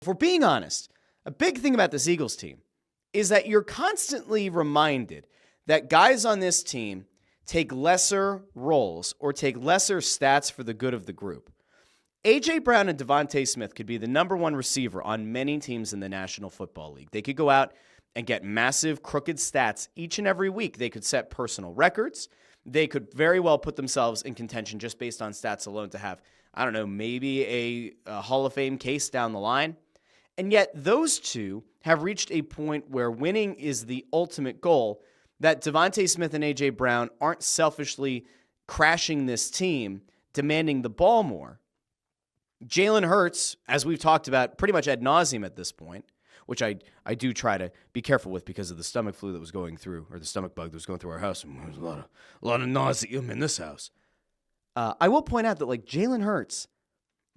If we're being honest, a big thing about this Eagles team is that you're constantly reminded that guys on this team take lesser roles or take lesser stats for the good of the group. A.J. Brown and Devontae Smith could be the number one receiver on many teams in the National Football League. They could go out and get massive, crooked stats each and every week. They could set personal records. They could very well put themselves in contention just based on stats alone to have, I don't know, maybe a Hall of Fame case down the line. And yet those two have reached a point where winning is the ultimate goal, that Devontae Smith and A.J. Brown aren't selfishly crashing this team, demanding the ball more. Jalen Hurts, as we've talked about pretty much ad nauseum at this point, which I do try to be careful with because of the stomach flu that was going through, or the stomach bug that was going through our house. And there's a lot of nauseum in this house. I will point out that Jalen Hurts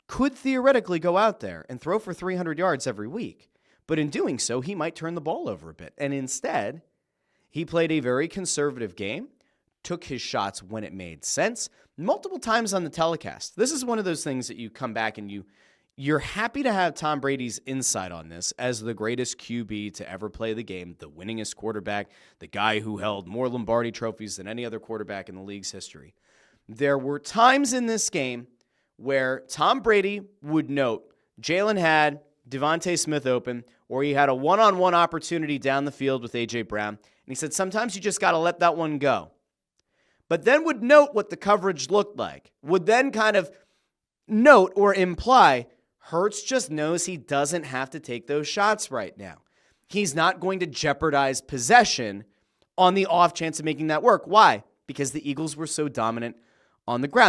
could theoretically go out there and throw for 300 yards every week. But in doing so, he might turn the ball over a bit. And instead, he played a very conservative game, took his shots when it made sense, multiple times on the telecast. This is one of those things that you come back and you're happy to have Tom Brady's insight on this as the greatest QB to ever play the game, the winningest quarterback, the guy who held more Lombardi trophies than any other quarterback in the league's history. There were times in this game where Tom Brady would note Jalen had Devontae Smith open, or he had a one-on-one opportunity down the field with A.J. Brown, and he said sometimes you just got to let that one go. But then would note what the coverage looked like, would then kind of note or imply Hurts just knows he doesn't have to take those shots right now. He's not going to jeopardize possession on the off chance of making that work. Why? Because the Eagles were so dominant on the ground.